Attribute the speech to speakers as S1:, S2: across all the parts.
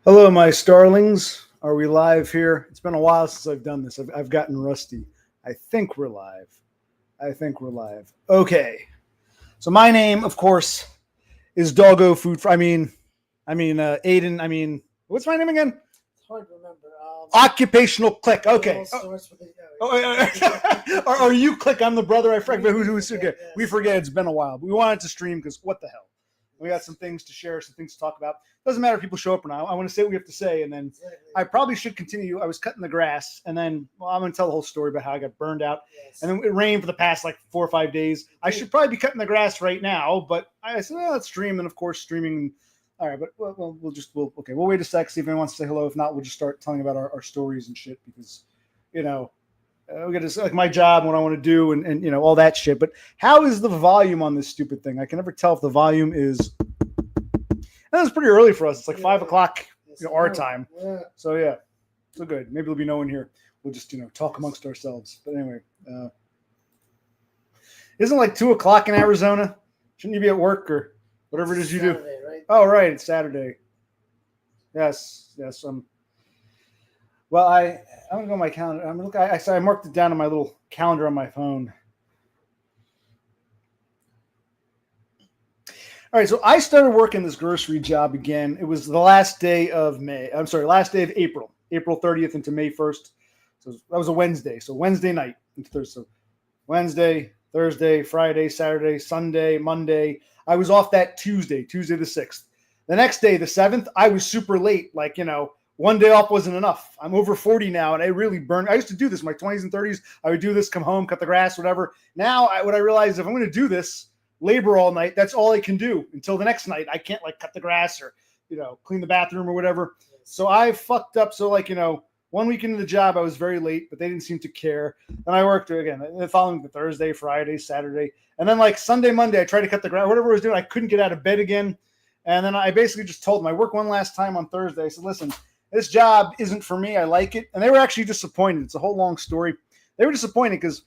S1: Hello, my starlings. Are we live here? It's been a while since I've done this. I've gotten rusty. I think we're live. I think we're live. Okay. So my name, of course, is Doggo Food. Aiden. What's my name again?
S2: It's hard to remember.
S1: Occupational Click. Okay.
S2: It all starts with a-
S1: Or you Click. I'm the brother. I forget who's
S2: Yeah,
S1: okay.
S2: yeah,
S1: We forget. It's been a while. But we wanted to stream because what the hell? We got some things to share, some things to talk about. Doesn't matter if people show up or not. I want to say what we have to say, and then
S2: Exactly.
S1: I probably should continue. I was cutting the grass, and then I'm going to tell the whole story about how I got burned out.
S2: Yes.
S1: And then it rained for the past like 4 or 5 days. I should probably be cutting the grass right now, but I said, well, let's stream. And of course, streaming. All right, but we'll wait a sec, see if anyone wants to say hello. If not, we'll just start telling about our stories and shit because, we got to like my job, what I want to do, and all that shit. But how is the volume on this stupid thing? I can never tell if the volume is. And it's pretty early for us. It's like 5 o'clock our time.
S2: Yeah.
S1: So yeah, so good. Maybe there'll be no one here. We'll just talk amongst ourselves. But anyway, isn't it like 2 o'clock in Arizona? Shouldn't you be at work or whatever it is you do?
S2: Saturday, right?
S1: Oh right, it's Saturday. Yes. Well, I'm gonna go on my calendar. I'm gonna look. I marked it down on my little calendar on my phone. All right, so I started working this grocery job again. It was the last day of May. I'm sorry, last day of April, April 30th into May 1st. So that was a Wednesday. So Wednesday night into Thursday. So Wednesday, Thursday, Friday, Saturday, Sunday, Monday. I was off that Tuesday the 6th. The next day, the 7th, I was super late. Like, one day off wasn't enough. I'm over 40 now, and I really burned. I used to do this in my 20s and 30s. I would do this, come home, cut the grass, whatever. Now, what I realized, if I'm going to do this, labor all night, that's all I can do until the next night. I can't like cut the grass or clean the bathroom or whatever. So I fucked up. So 1 week into the job I was very late, but they didn't seem to care. And I worked again the following Thursday, Friday, Saturday, and then like Sunday, Monday I tried to cut the grass, whatever I was doing. I couldn't get out of bed again. And then I basically just told them, I worked one last time on Thursday. I said, listen, this job isn't for me. I like it. And they were actually disappointed. It's a whole long story. They were disappointed because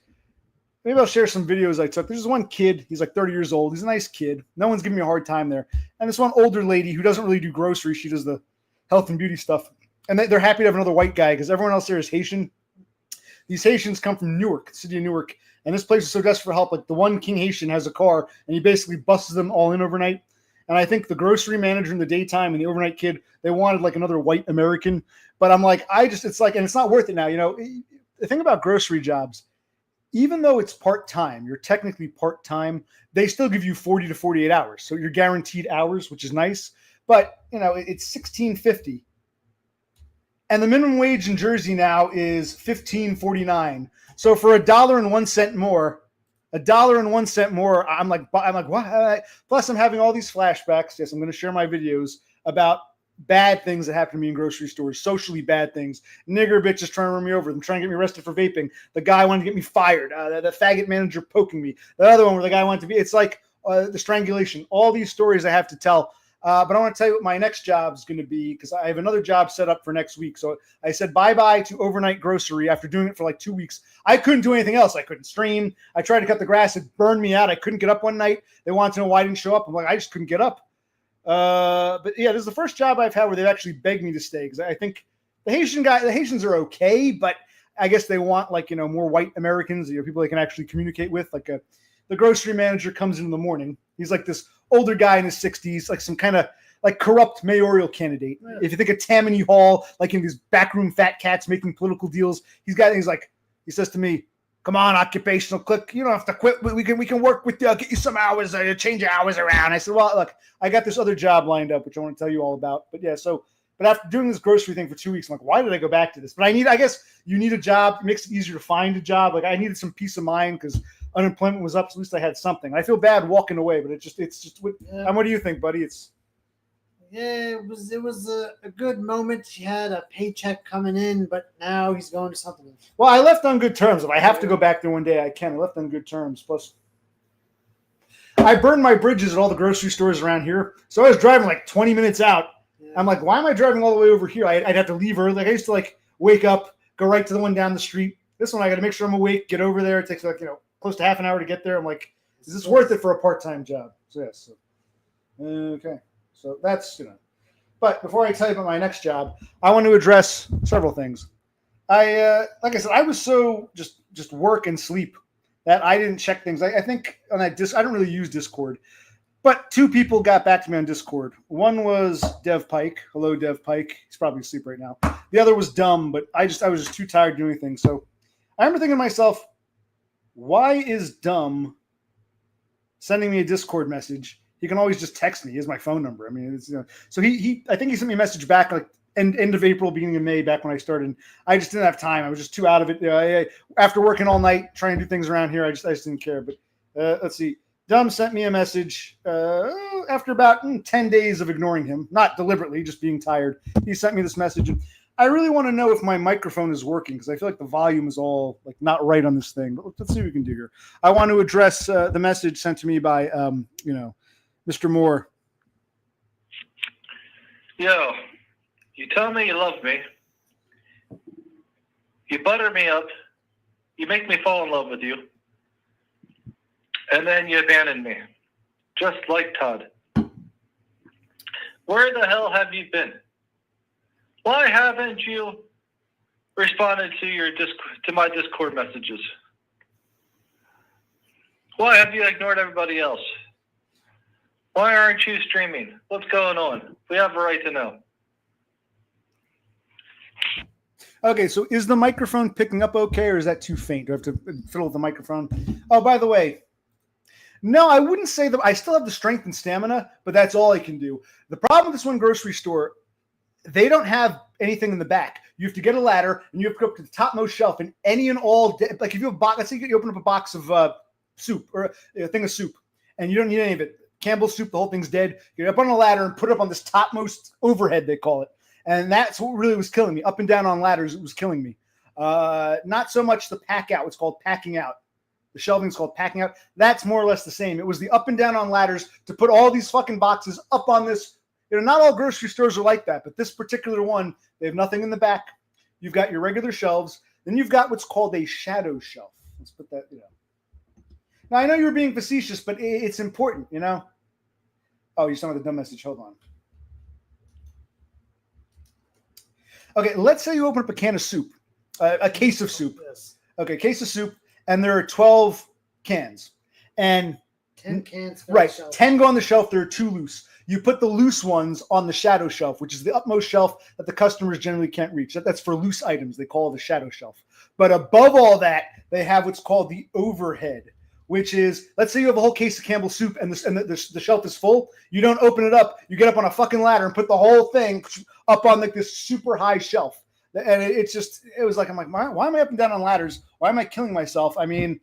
S1: maybe I'll share some videos I took. There's this one kid. He's like 30 years old. He's a nice kid. No one's giving me a hard time there. And this one older lady who doesn't really do groceries. She does the health and beauty stuff. And they're happy to have another white guy because everyone else there is Haitian. These Haitians come from Newark, the city of Newark. And this place is so desperate for help. Like the one King Haitian has a car and he basically busts them all in overnight. And I think the grocery manager in the daytime and the overnight kid, they wanted like another white American. But I'm like, it's like, and it's not worth it now. The thing about grocery jobs, even though it's part-time, you're technically part-time, they still give you 40 to 48 hours. So you're guaranteed hours, which is nice. But, it's $16.50. And the minimum wage in Jersey now is $15.49. So for $1.01 more, $1.01 more, I'm like, what? Plus I'm having all these flashbacks. Yes, I'm going to share my videos about bad things that happen to me in grocery stores, socially bad things. Nigger bitches trying to run me over. Them trying to get me arrested for vaping. The guy wanted to get me fired. The faggot manager poking me. The other one where the guy wanted to be. It's like the strangulation. All these stories I have to tell. But I want to tell you what my next job is going to be because I have another job set up for next week. So I said bye-bye to overnight grocery after doing it for like 2 weeks. I couldn't do anything else. I couldn't stream. I tried to cut the grass. It burned me out. I couldn't get up one night. They wanted to know why I didn't show up. I'm like, I just couldn't get up. But yeah, this is the first job I've had where they've actually begged me to stay because I think the Haitians are okay, but I guess they want more white Americans, people they can actually communicate with. The grocery manager comes in the morning. He's like this older guy in his 60s, like some kind of like corrupt mayoral candidate. Yeah. If you think of Tammany Hall, like in these backroom fat cats making political deals, he says to me, come on, occupational Click. You don't have to quit. We can work with you. I'll get you some hours. Change your hours around. I said, well, look, I got this other job lined up, which I want to tell you all about. But yeah, but after doing this grocery thing for 2 weeks, I'm like, why did I go back to this? But I guess you need a job. It makes it easier to find a job. Like I needed some peace of mind because unemployment was up. So at least I had something. I feel bad walking away, but it's just.
S2: Yeah.
S1: And what do you think, buddy?
S2: It was a good moment. He had a paycheck coming in, but now he's going to something else.
S1: Well, I left on good terms. If I have to go back there one day, I can. I left on good terms. Plus, I burned my bridges at all the grocery stores around here. So I was driving like 20 minutes out. Yeah. I'm like, why am I driving all the way over here? I'd have to leave early. Like I used to wake up, go right to the one down the street. This one, I got to make sure I'm awake, get over there. It takes close to half an hour to get there. I'm like, is this worth it for a part-time job? So yes. Okay. So that's But before I tell you about my next job, I want to address several things. Like I said, I was so just work and sleep that I didn't check things. I think on that I don't really use Discord, but two people got back to me on Discord. One was Dev Pike. Hello, Dev Pike. He's probably asleep right now. The other was Dumb, but I was just too tired to do anything. So I remember thinking to myself, why is Dumb sending me a Discord message? He can always just text me. He has my phone number. I mean, it's, so I think he sent me a message back like end of April, beginning of May, back when I started. I just didn't have time. I was just too out of it. After working all night trying to do things around here, I just didn't care. But let's see. Dumb sent me a message after about 10 days of ignoring him, not deliberately, just being tired. He sent me this message. And I really want to know if my microphone is working because I feel like the volume is all like not right on this thing. But let's see what we can do here. I want to address the message sent to me by, Mr. Moore.
S3: Yo, you tell me you love me. You butter me up. You make me fall in love with you. And then you abandon me. Just like Todd. Where the hell have you been? Why haven't you responded to my Discord messages? Why have you ignored everybody else? Why aren't you streaming? What's going on? We have a right to know.
S1: Okay, so is the microphone picking up okay, or is that too faint? Do I have to fiddle with the microphone? Oh, by the way, no, I wouldn't say that. I still have the strength and stamina, but that's all I can do. The problem with this one grocery store, they don't have anything in the back. You have to get a ladder, and you have to go up to the topmost shelf, and any and all, like if you have a box, let's say you open up a box of soup, or a thing of soup, and you don't need any of it. Campbell's soup, the whole thing's dead. You get up on a ladder and put it up on this topmost overhead, they call it. And that's what really was killing me. Up and down on ladders, it was killing me. Not so much the pack out. It's called packing out. The shelving is called packing out. That's more or less the same. It was the up and down on ladders to put all these fucking boxes up on this. Not all grocery stores are like that, but this particular one, they have nothing in the back. You've got your regular shelves. Then you've got what's called a shadow shelf. Let's put that, Now, I know you're being facetious, but it's important, Oh, you saw the dumb message. Hold on. Okay, let's say you open up a can of soup, a case of soup.
S2: Yes.
S1: Okay, case of soup, and there are 12 cans. And
S2: 10 cans.
S1: Right, 10 go on the shelf. There are 2 loose. You put the loose ones on the shadow shelf, which is the upmost shelf that the customers generally can't reach. That's for loose items. They call it the shadow shelf. But above all that, they have what's called the overhead, which is, let's say you have a whole case of Campbell's soup and the shelf is full. You don't open it up. You get up on a fucking ladder and put the whole thing up on like this super high shelf. And it was like, I'm like, why am I up and down on ladders? Why am I killing myself? I mean,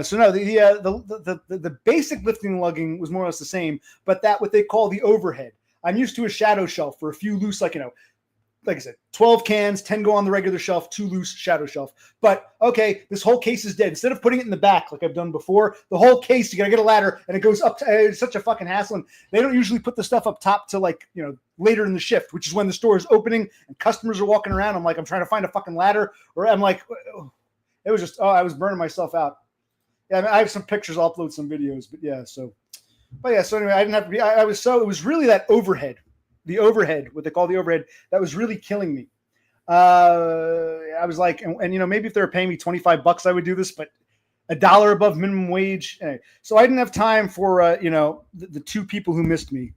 S1: so no, the basic lifting and lugging was more or less the same, but that what they call the overhead. I'm used to a shadow shelf for a few loose, like I said, 12 cans, 10 go on the regular shelf, 2 loose shadow shelf. But okay, this whole case is dead. Instead of putting it in the back like I've done before, the whole case, you got to get a ladder and it goes up. It's such a fucking hassle. And they don't usually put the stuff up top to later in the shift, which is when the store is opening and customers are walking around. I'm like, I'm trying to find a fucking ladder, or I'm like, it was just, I was burning myself out. Yeah, I mean, I have some pictures, I'll upload some videos, but yeah, so anyway, I didn't have to be, it was really that overhead. The overhead, what they call the overhead, that was really killing me. I was like, and maybe if they were paying me $25, I would do this, but $1 above minimum wage. Anyway, so I didn't have time for, the 2 people who missed me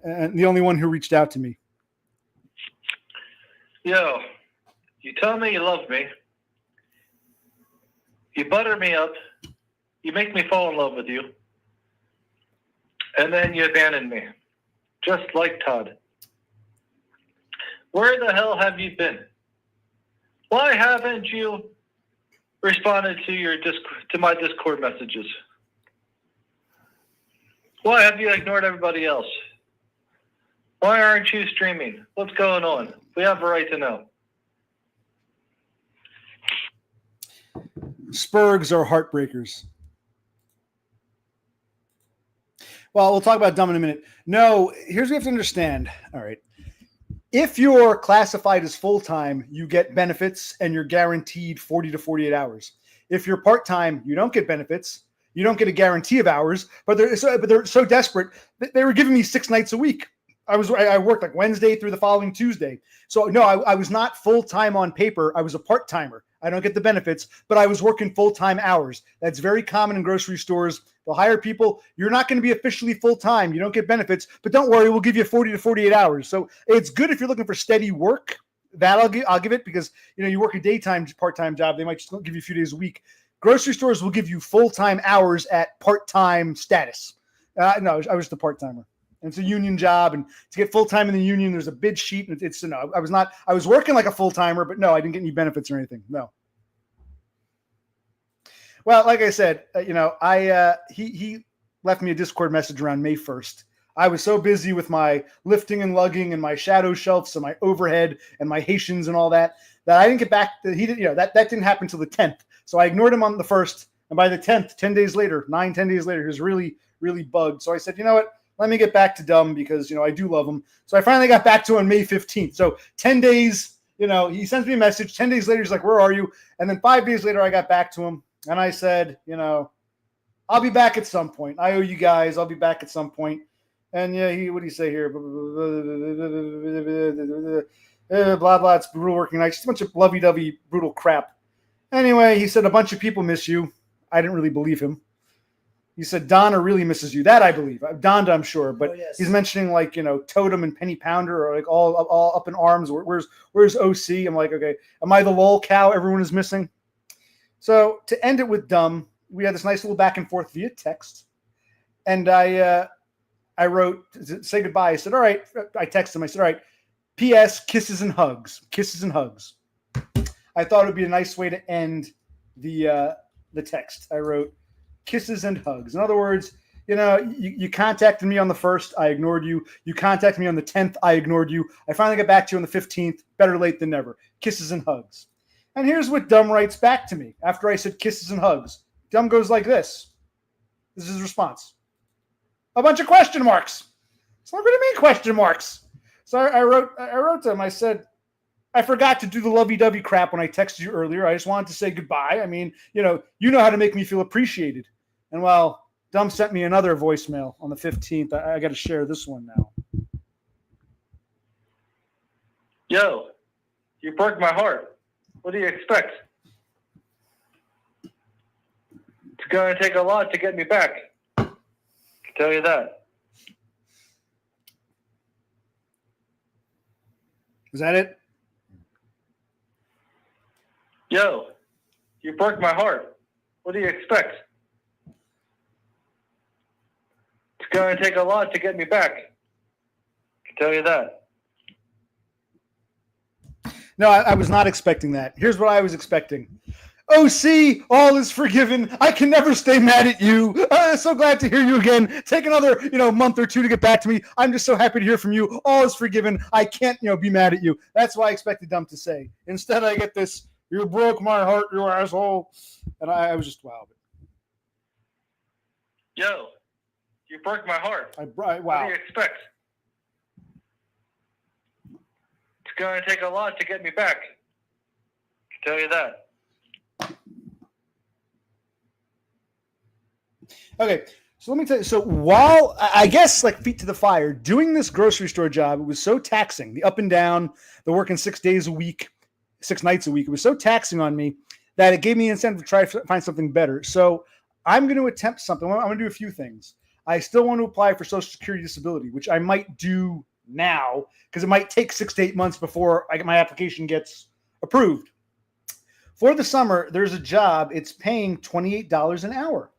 S1: and the only one who reached out to me.
S3: Yo, you tell me you love me. You butter me up. You make me fall in love with you. And then you abandon me. Just like Todd. Where the hell have you been? Why haven't you responded to my Discord messages? Why have you ignored everybody else? Why aren't you streaming? What's going on? We have a right to know.
S1: Spurgs are heartbreakers. Well, we'll talk about dumb in a minute. No, here's what you have to understand. All right. If you're classified as full-time, you get benefits and you're guaranteed 40 to 48 hours. If you're part-time, you don't get benefits. You don't get a guarantee of hours, but they're so desperate that they were giving me 6 nights a week. I worked like Wednesday through the following Tuesday. So no, I was not full-time on paper. I was a part-timer. I don't get the benefits, but I was working full-time hours. That's very common in grocery stores. They'll hire people. You're not going to be officially full-time. You don't get benefits, but don't worry, we'll give you 40 to 48 hours. So it's good if you're looking for steady work. That I'll give it, because you work a daytime part-time job. They might just give you a few days a week. Grocery stores will give you full-time hours at part-time status. No, I was the part-timer. And it's a union job, and to get full-time in the union, there's a bid sheet. And it's no, I was working like a full-timer, but no, I didn't get any benefits or anything. No. Well, like I said, he left me a Discord message around May 1st. I was so busy with my lifting and lugging and my shadow shelves and my overhead and my Haitians and all that I didn't get back. That didn't happen until the 10th. So I ignored him on the 1st, and by the 10th, 10 days later, 10 days later, he was really, really bugged. So I said, you know what? Let me get back to Dumb, because I do love him. So I finally got back to him on May 15th. So 10 days, he sends me a message. 10 days later, he's like, "Where are you?" And then 5 days later, I got back to him, and I said, I'll be back at some point. I owe you guys. I'll be back at some point. And yeah, what do you say here? Blah, blah. It's brutal working night. Just a bunch of lovey-dovey, brutal crap. Anyway, he said a bunch of people miss you. I didn't really believe him. He said Donna really misses you. That I believe. Donda, I'm sure. But
S2: yes.
S1: He's mentioning like, Totem and Penny Pounder are like all up in arms. Where's OC? I'm like, okay, am I the lol cow everyone is missing? So to end it with Dumb, we had this nice little back and forth via text. And I wrote, to say goodbye. I said, all right. I texted him. I said, all right, P.S. Kisses and hugs. Kisses and hugs. I thought it would be a nice way to end the text. I wrote, kisses and hugs. In other words, you contacted me on the 1st. I ignored you. You contacted me on the 10th. I ignored you. I finally got back to you on the 15th. Better late than never. Kisses and hugs. And here's what Dumb writes back to me after I said kisses and hugs. Dumb goes like this. This is his response. A bunch of question marks. So what do you mean question marks? So I wrote to him. I said, I forgot to do the lovey-dovey crap when I texted you earlier. I just wanted to say goodbye. I mean, you know how to make me feel appreciated. And well, Dumb sent me another voicemail on the 15th. I got to share this one now.
S3: Yo, you broke my heart. What do you expect? It's going to take a lot to get me back. I can tell you that.
S1: Is that it?
S3: Yo, you broke my heart. What do you expect? It's going to take a lot to get me back. I can tell you that.
S1: No, I was not expecting that. Here's what I was expecting. OC, all is forgiven. I can never stay mad at you. So glad to hear you again. Take another, month or two to get back to me. I'm just so happy to hear from you. All is forgiven. I can't, be mad at you. That's what I expected Dumb to say. Instead, I get this, you broke my heart, you asshole. And I was just, wow.
S3: Yo, you broke my heart.
S1: Wow.
S3: What do you expect? It's going to take a lot to get me back. I can tell you that.
S1: Okay, so let me tell you. So while I guess like feet to the fire, doing this grocery store job, it was so taxing. The up and down, the working 6 days a week, 6 nights a week. It was so taxing on me that it gave me incentive to try to find something better. So I'm going to attempt something. I'm going to do a few things. I still want to apply for Social Security disability, which I might do now because it might take 6 to 8 months before my application gets approved. For the summer, there's a job. It's paying $28 an hour,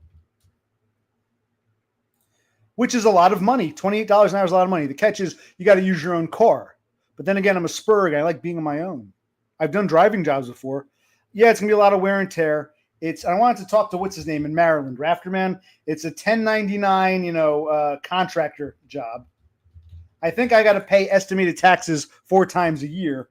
S1: which is a lot of money. $28 an hour is a lot of money. The catch is you got to use your own car. But then again, I'm a spur guy. I like being on my own. I've done driving jobs before. Yeah, it's going to be a lot of wear and tear. I wanted to talk to what's his name in Maryland, Rafterman. It's a 1099, contractor job. I think I got to pay estimated taxes 4 times a year.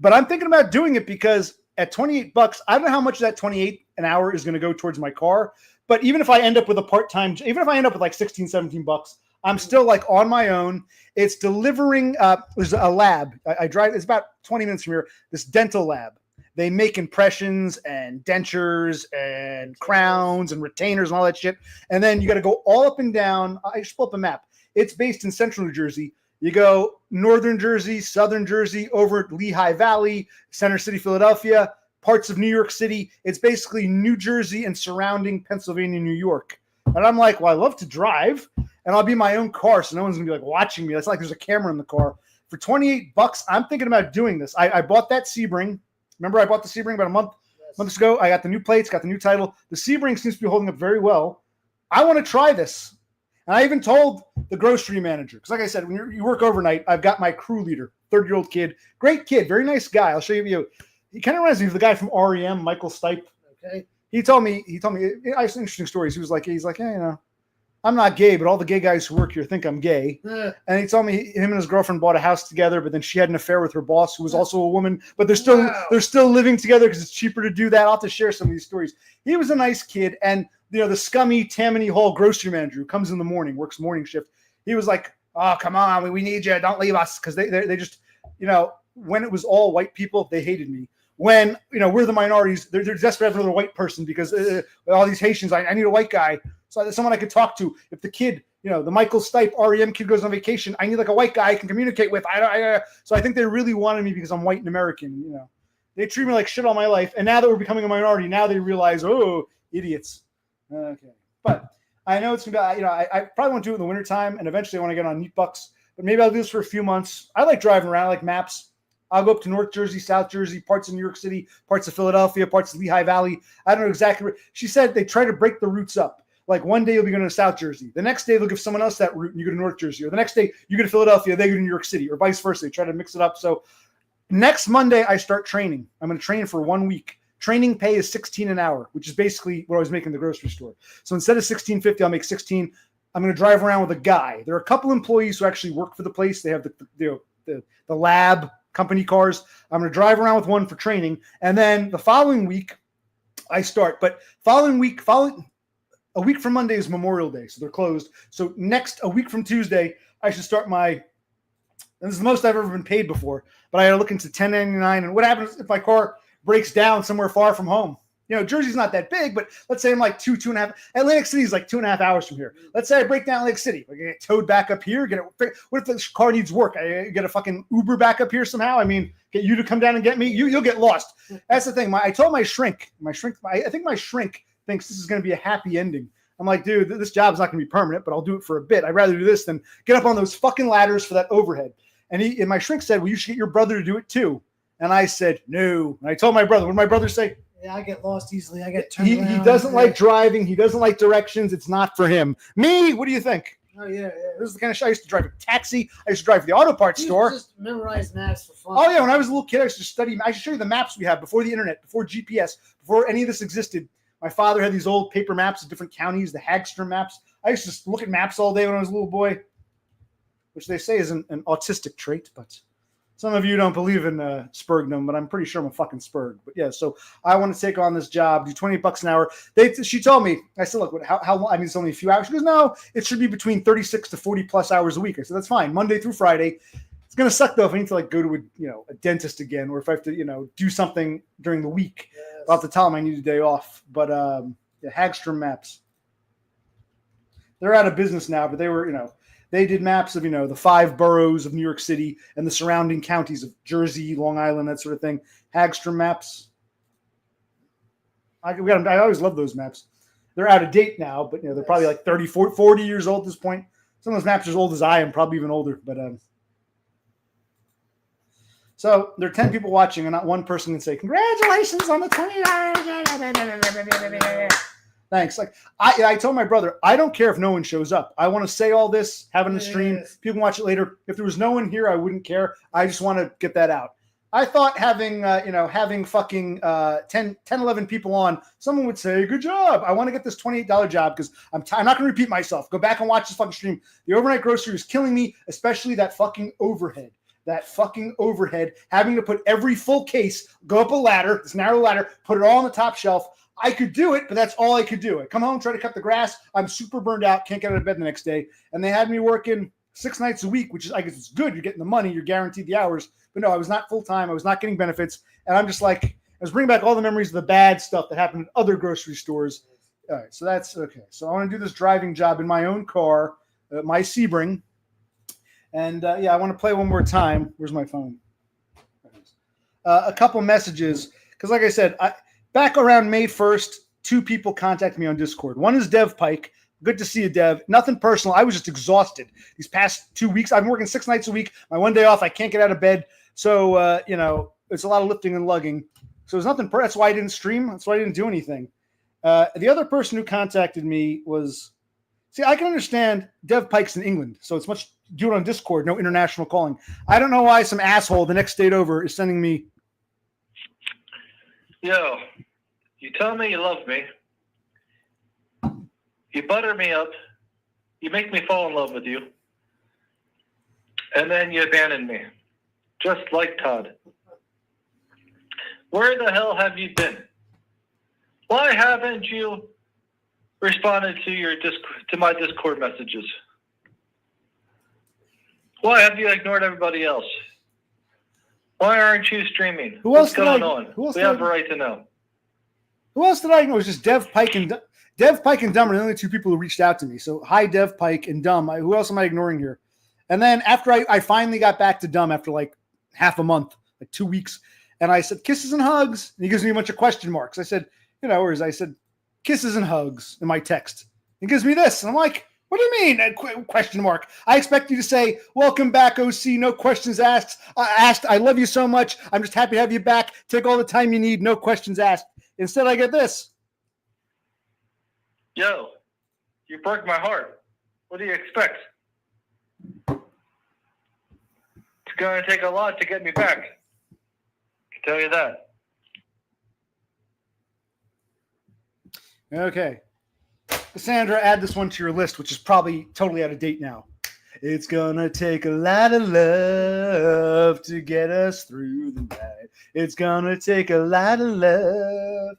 S1: But I'm thinking about doing it because at $28, I don't know how much of that 28 an hour is going to go towards my car. But even if I end up with a part-time, even if I end up with like $16, $17, I'm still like on my own. It's delivering, there's a lab. I drive, it's about 20 minutes from here, this dental lab. They make impressions and dentures and crowns and retainers and all that shit. And then you got to go all up and down. I just pull up a map. It's based in central New Jersey. You go northern Jersey, southern Jersey, over at Lehigh Valley, Center City, Philadelphia, parts of New York City. It's basically New Jersey and surrounding Pennsylvania, New York. And I'm like, well, I love to drive, and I'll be in my own car, so no one's gonna be like watching me. It's like there's a camera in the car. For $28, I'm thinking about doing this. I bought that Sebring. Remember, I bought the Sebring about a month months ago. I got the new plates, got the new title. The Sebring seems to be holding up very well. I want to try this. And I even told the grocery manager, because like I said, when you work overnight, I've got my crew leader, 30-year-old kid, great kid, very nice guy. I'll show you. He kind of reminds me of the guy from REM, Michael Stipe.
S2: Okay.
S1: He told me, I have some interesting stories. He's like, hey, I'm not gay, but all the gay guys who work here think I'm gay. And he told me him and his girlfriend bought a house together, but then she had an affair with her boss, who was also a woman. But they're still living together because it's cheaper to do that. I'll have to share some of these stories. He was a nice kid, and the scummy Tammany Hall grocery manager who comes in the morning, works morning shift. He was like, "Oh, come on, we need you. Don't leave us," because they just, when it was all white people, they hated me. When we're the minorities, they're desperate for another white person because all these Haitians, I need a white guy. So there's someone I could talk to. If the kid, the Michael Stipe REM kid goes on vacation, I need like a white guy I can communicate with. So I think they really wanted me because I'm white and American. They treat me like shit all my life, and now that we're becoming a minority, now they realize, oh, idiots. Okay, but I know it's gonna be. I probably won't do it in the wintertime, and eventually I want to get on Neat Bucks. But maybe I'll do this for a few months. I like driving around. I like maps. I'll go up to North Jersey, South Jersey, parts of New York City, parts of Philadelphia, parts of Lehigh Valley. I don't know exactly. She said they try to break the routes up. Like one day you'll be going to South Jersey. The next day they'll give someone else that route and you go to North Jersey. Or the next day you go to Philadelphia, they go to New York City, or vice versa. They try to mix it up. So next Monday I start training. I'm going to train for 1 week. Training pay is $16 an hour, which is basically what I was making in the grocery store. So instead of $16.50, I'll make $16. I'm going to drive around with a guy. There are a couple employees who actually work for the place. They have the lab company cars. I'm going to drive around with one for training. And then the following week I start. But a week from Monday is Memorial Day, so they're closed. So a week from Tuesday, I should start and this is the most I've ever been paid before, but I got to look into 1099. And what happens if my car breaks down somewhere far from home? Jersey's not that big, but let's say I'm like 2.5. Atlantic City is like 2.5 hours from here. Let's say I break down Atlantic City. I get towed back up here. What if the car needs work? I get a fucking Uber back up here somehow. I mean, get you to come down and get me. You'll get lost. That's the thing. I told my shrink. I think my shrink thinks this is going to be a happy ending. I'm like, dude, this job's not going to be permanent, but I'll do it for a bit. I'd rather do this than get up on those fucking ladders for that overhead. And my shrink said, well, you should get your brother to do it too. And I said, no. And I told my brother, what did my brother say?
S2: Yeah, I get lost easily. I get turned around.
S1: He doesn't like driving. He doesn't like directions. It's not for him. Me? What do you think?
S2: Oh, yeah.
S1: This is the kind of shit. I used to drive a taxi. I used to drive for the auto parts store.
S2: Just memorize maps for fun.
S1: Oh, yeah. When I was a little kid, I used to study. I should show you the maps we had before the internet, before GPS, before any of this existed. My father had these old paper maps of different counties, the Hagstrom maps. I used to look at maps all day when I was a little boy, which they say is an autistic trait, but some of you don't believe in Spurgnum, but I'm pretty sure I'm a fucking Spurg. But yeah, so I want to take on this job, do $20 an hour. She told me, I said, look, how long? I mean, it's only a few hours. She goes, no, it should be between 36 to 40 plus hours a week. I said, that's fine, Monday through Friday. It's going to suck though if I need to go to a dentist again, or if I have to, do something during the week.
S2: Yes.
S1: I'll have to tell them I need a day off. But the Hagstrom maps, they're out of business now, but they were, they did maps of, the 5 boroughs of New York City and the surrounding counties of Jersey, Long Island, that sort of thing. Hagstrom maps. I always love those maps. They're out of date now, but they're probably like 30, 40 years old at this point. Some of those maps are as old as I am, probably even older. But so there are 10 people watching, and not one person can say, congratulations on the $20. Thanks. I told my brother, I don't care if no one shows up. I want to say all this, have it in the stream. People can watch it later. If there was no one here, I wouldn't care. I just want to get that out. I thought having fucking 10, 11 people on, someone would say, good job. I want to get this $28 job because I'm not going to repeat myself. Go back and watch this fucking stream. The overnight grocery is killing me, especially that fucking overhead. Having to put every full case, go up a ladder, this narrow ladder, put it all on the top shelf. I could do it, but that's all I could do. I come home, try to cut the grass. I'm super burned out, can't get out of bed the next day. And they had me working 6 nights a week, which is, I guess it's good. You're getting the money, you're guaranteed the hours. But no, I was not full-time. I was not getting benefits. And I'm just I was bringing back all the memories of the bad stuff that happened at other grocery stores. All right, so that's okay. So I want to do this driving job in my own car, my Sebring. And I want to play one more time. Where's my phone? A couple messages, because like I said, back around May 1st, 2 people contacted me on Discord. One is Dev Pike. Good to see you, Dev. Nothing personal. I was just exhausted these past 2 weeks. I've been working 6 nights a week. My one day off, I can't get out of bed. So, it's a lot of lifting and lugging. So there's nothing. That's why I didn't stream. That's why I didn't do anything. The other person who contacted me was, I can understand Dev Pike's in England, so it's much do it on Discord, no international calling. I don't know why some asshole the next state over is sending me.
S3: Yo, you tell me you love me. You butter me up. You make me fall in love with you. And then you abandon me. Just like Todd. Where the hell have you been? Why haven't you responded to my Discord messages? Why have you ignored everybody else? Why aren't you streaming? What's going on? We have a right to know.
S1: Who else did I know? It was just Dev Pike and Dumb are the only 2 people who reached out to me. So hi, Dev Pike and Dumb. Who else am I ignoring here? And then after I finally got back to Dumb after like half a month, like 2 weeks, and I said kisses and hugs, and he gives me a bunch of question marks. I said, I said kisses and hugs in my text. He gives me this, and I'm like, what do you mean? Question mark. I expect you to say, welcome back, OC. No questions asked. I love you so much. I'm just happy to have you back. Take all the time you need. No questions asked. Instead, I get this.
S3: Yo, you broke my heart. What do you expect? It's going to take a lot to get me back. I can tell you that.
S1: Okay. Cassandra, add this one to your list, which is probably totally out of date now. It's gonna take a lot of love to get us through the night. It's gonna take a lot of love.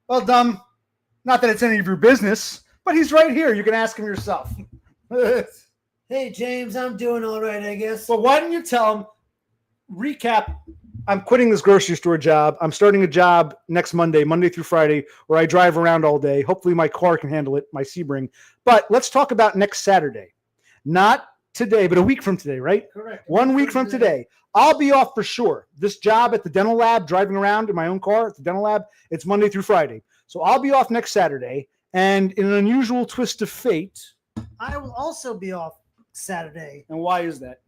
S1: Well, Dumb, not that it's any of your business, but he's right here. You can ask him yourself.
S2: Hey, James, I'm doing all right, I guess.
S1: Well, why don't you tell him, recap, I'm quitting this grocery store job. I'm starting a job next Monday through Friday, where I drive around all day. Hopefully my car can handle it, my Sebring. But let's talk about next Saturday. Not today, but a week from today, right?
S2: Correct.
S1: 1 week from today. I'll be off for sure. This job at the dental lab, driving around in my own car at the dental lab, it's Monday through Friday. So I'll be off next Saturday. And in an unusual twist of fate,
S2: I will also be off Saturday.
S1: and why is that?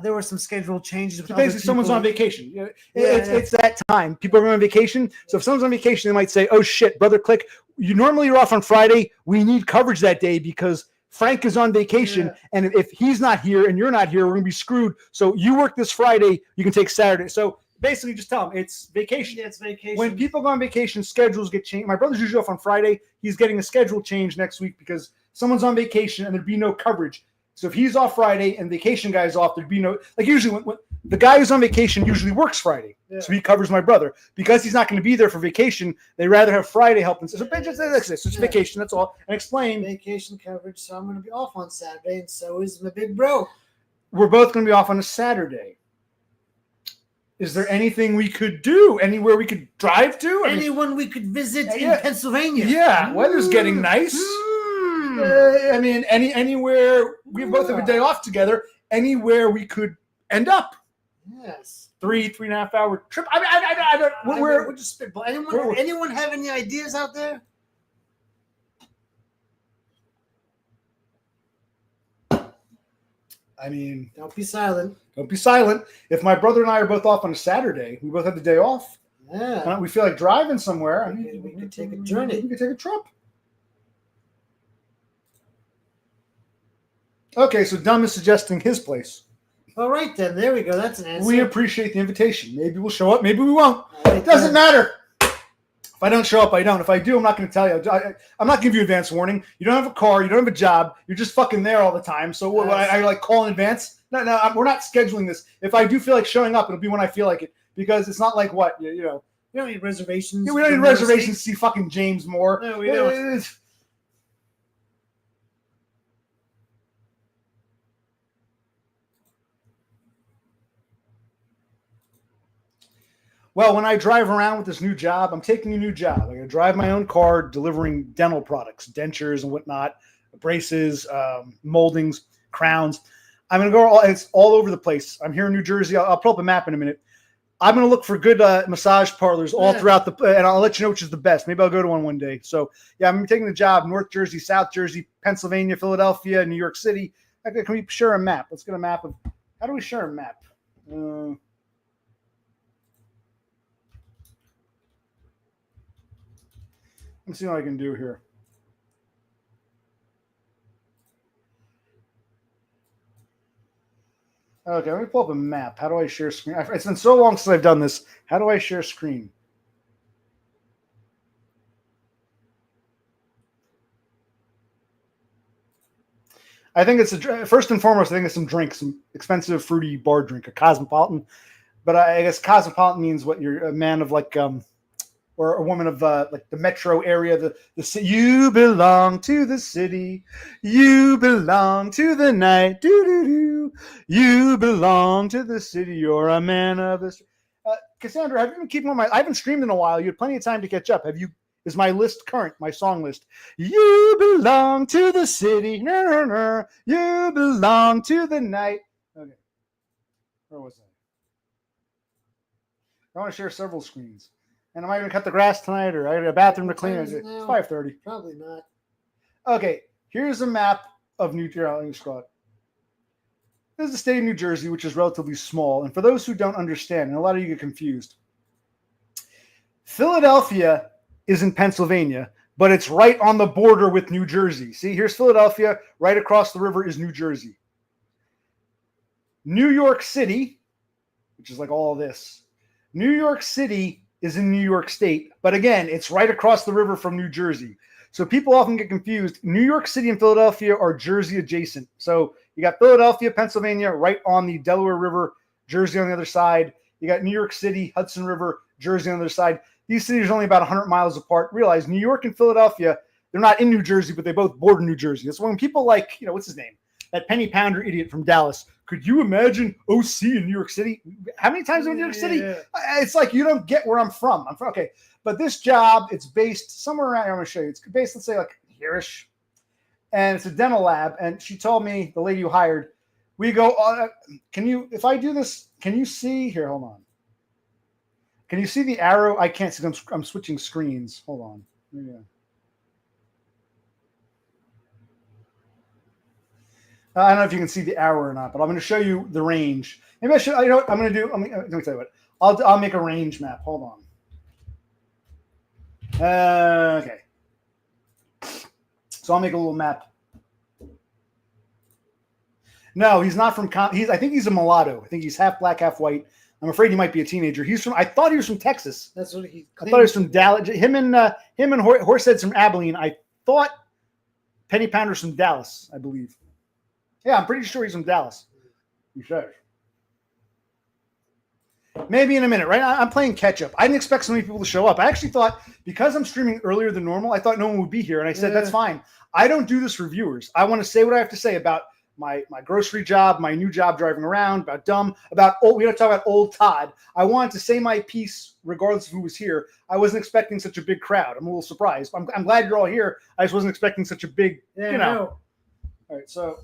S2: There were some schedule changes.
S1: So basically, someone's on vacation. It's that time. People are on vacation. So if someone's on vacation, they might say, oh, shit, Brother Click, normally you're off on Friday. We need coverage that day because Frank is on vacation. Yeah. And if he's not here and you're not here, we're going to be screwed. So you work this Friday, you can take Saturday. So basically, just tell them it's vacation.
S2: Yeah, it's vacation.
S1: When people go on vacation, schedules get changed. My brother's usually off on Friday. He's getting a schedule change next week because someone's on vacation and there'd be no coverage. So if he's off Friday and vacation guy's off, there'd be no, like usually when the guy who's on vacation usually works Friday. Yeah. So he covers my brother. Because he's not going to be there for vacation, they rather have Friday help him. So it's vacation, that's all. And explain.
S2: Vacation coverage, so I'm going to be off on Saturday, and so is my big bro.
S1: We're both going to be off on a Saturday. Is there anything we could do? Anywhere we could drive to?
S2: Anyone we could visit in Pennsylvania?
S1: Yeah, weather's getting nice. Anywhere we both have a day off together, anywhere we could end up.
S2: Yes.
S1: 3.5 hour trip. I don't. We're
S2: just spitball. Anyone have any ideas out there?
S1: I mean,
S2: don't be silent.
S1: Don't be silent. If my brother and I are both off on a Saturday, we both have the day off.
S2: Yeah.
S1: We feel like driving somewhere.
S2: We could take a journey.
S1: We could take a trip. Okay, so Dumb is suggesting his place.
S2: All right, then. There we go. That's an answer.
S1: We appreciate the invitation. Maybe we'll show up. Maybe we won't. It doesn't matter. If I don't show up, I don't. If I do, I'm not going to tell you. I'm not giving you advance warning. You don't have a car. You don't have a job. You're just fucking there all the time. So what, I like call in advance? No, we're not scheduling this. If I do feel like showing up, it'll be when I feel like it. Because it's not like what, you know.
S2: You don't need reservations.
S1: Yeah, we don't need reservations to see fucking James Moore.
S2: No, we don't.
S1: Well, when I drive around with this new job, I'm taking a new job. I'm going to drive my own car, delivering dental products, dentures and whatnot, braces, moldings, crowns. I'm going to go, it's all over the place. I'm here in New Jersey. I'll pull up a map in a minute. I'm going to look for good massage parlors all throughout and I'll let you know which is the best. Maybe I'll go to one day. So, yeah, I'm taking the job, North Jersey, South Jersey, Pennsylvania, Philadelphia, New York City. Can we share a map? Let's get a map of, how do we share a map? Let me see what I can do here. Okay, let me pull up a map. How do I share screen? It's been so long since I've done this. How do I share screen? I think it's first and foremost, I think it's some drink, some expensive fruity bar drink, a Cosmopolitan. But I guess Cosmopolitan means what, you're a man of like or a woman of like the metro area, the city. You belong to the city. You belong to the night. Do do do. You belong to the city. You're a man of the. Cassandra, have you been keeping on I haven't streamed in a while. You had plenty of time to catch up. Have you? Is my list current? My song list. You belong to the city. No, no, no. You belong to the night. Okay. Where was I want to share several screens. And am I going to cut the grass tonight, or I got a bathroom to clean? It's 5:30.
S2: Probably not.
S1: Okay, here's a map of New Jersey. Let me scroll it. This is the state of New Jersey, which is relatively small. And for those who don't understand, and a lot of you get confused, Philadelphia is in Pennsylvania, but it's right on the border with New Jersey. See, here's Philadelphia. Right across the river is New Jersey. New York City, which is like all this. New York City is in New York State, but again, it's right across the river from New Jersey. So people often get confused. New York City and Philadelphia are Jersey adjacent. So you got Philadelphia, Pennsylvania, right on the Delaware River, Jersey on the other side. You got New York City, Hudson River, Jersey on the other side. These cities are only about 100 miles apart. Realize New York and Philadelphia, they're not in New Jersey, but they both border New Jersey. That's when people like, what's his name? That penny pounder idiot from Dallas. Could you imagine OC in New York City? How many times in New York City? Yeah. It's like you don't get where I'm from. Okay. But this job, it's based somewhere around here. I'm going to show you. It's based, let's say, like here-ish. And it's a dental lab. And she told me, the lady who hired, we go, if I do this, can you see? Here, hold on. Can you see the arrow? I can't see. I'm switching screens. Hold on. Yeah. I don't know if you can see the arrow or not, but I'm going to show you the range. Maybe I should. You know what I'm going to do? Let me tell you what. I'll make a range map. Hold on. Okay. So I'll make a little map. No, he's not from. I think he's a mulatto. I think he's half black, half white. I'm afraid he might be a teenager. I thought he was from Texas.
S2: That's what he.
S1: I thought he was from Dallas. Him and Horsehead's from Abilene. I thought Penny Pounder's from Dallas, I believe. Yeah, I'm pretty sure he's from Dallas. You should. Maybe in a minute, right? I'm playing catch up. I didn't expect so many people to show up. I actually thought, because I'm streaming earlier than normal, I thought no one would be here. And I said, that's fine. I don't do this for viewers. I want to say what I have to say about my grocery job, my new job driving around, about we don't talk about old Todd. I wanted to say my piece regardless of who was here. I wasn't expecting such a big crowd. I'm a little surprised. I'm glad you're all here. I just wasn't expecting such a big, All right, so.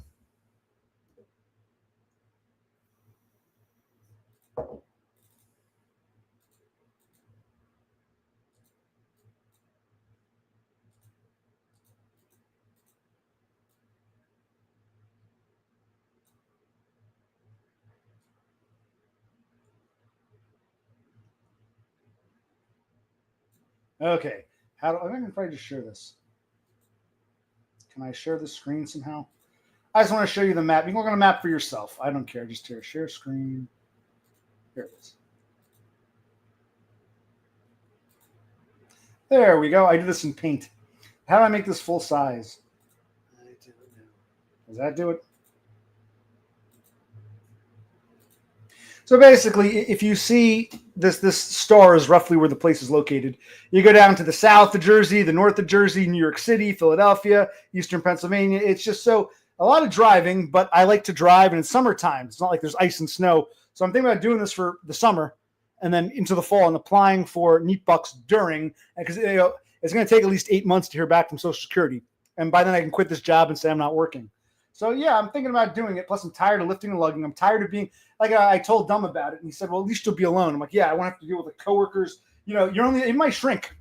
S1: Okay, I'm going to probably just share this. Can I share the screen somehow? I just want to show you the map. You can look on a map for yourself. I don't care. Just here, share screen. Here it is. There we go. I do this in Paint. How do I make this full size? I don't know. Does that do it? So basically, if you see this star is roughly where the place is located. You go down to the south of Jersey, the north of Jersey, New York City, Philadelphia, eastern Pennsylvania. It's just so a lot of driving, but I like to drive, and it's summertime. It's not like there's ice and snow. So I'm thinking about doing this for the summer and then into the fall and applying for neat bucks during, because it's going to take at least 8 months to hear back from Social Security. And by then I can quit this job and say I'm not working. So yeah, I'm thinking about doing it. Plus, I'm tired of lifting and lugging. I'm tired of being like I told Dumb about it, and he said, "Well, at least you'll be alone." I'm like, "Yeah, I won't have to deal with the coworkers. You know, you're only in my shrink."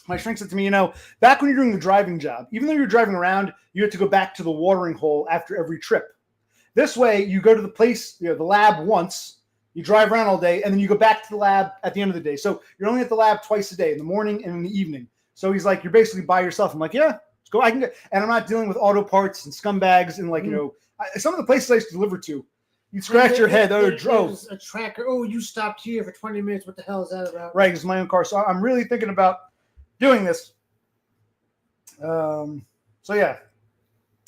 S1: My shrink said to me, back when you're doing the driving job, even though you're driving around, you have to go back to the watering hole after every trip. This way, you go to the place, the lab once, you drive around all day, and then you go back to the lab at the end of the day. So you're only at the lab twice a day, in the morning and in the evening. So he's like, you're basically by yourself. I'm like, yeah, let's go. I can get, and I'm not dealing with auto parts and scumbags and some of the places I used to deliver to. You scratch your head.
S2: There's a tracker. Oh, you stopped here for 20 minutes. What the hell is that about?
S1: Right, it's my own car. So I'm really thinking about doing this. So yeah.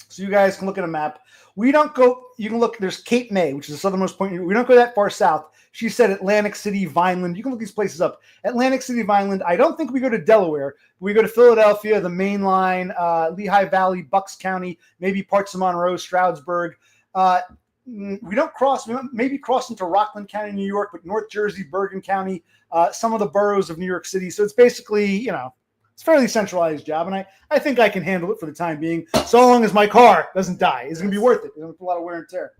S1: So you guys can look at a map. We don't go, you can look, there's Cape May, which is the southernmost point. We don't go that far south. She said Atlantic City, Vineland. You can look these places up. Atlantic City, Vineland. I don't think we go to Delaware. We go to Philadelphia, the main line, Lehigh Valley, Bucks County, maybe parts of Monroe, Stroudsburg. We don't cross, maybe cross into Rockland County, New York, but North Jersey, Bergen County, some of the boroughs of New York City. So it's basically, it's a fairly centralized job, and I think I can handle it for the time being, so long as my car doesn't die. It's going to be worth it. It's going to put a lot of wear and tear.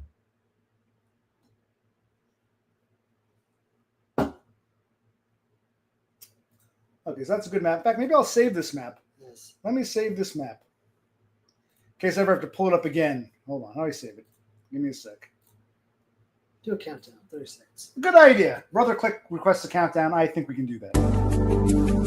S1: Okay, so that's a good map. In fact, maybe I'll save this map.
S2: Yes.
S1: Let me save this map. In case I ever have to pull it up again. Hold on, how do I save it? Give me a sec.
S2: Do a countdown, 30 seconds.
S1: Good idea. Brother Click requests a countdown. I think we can do that.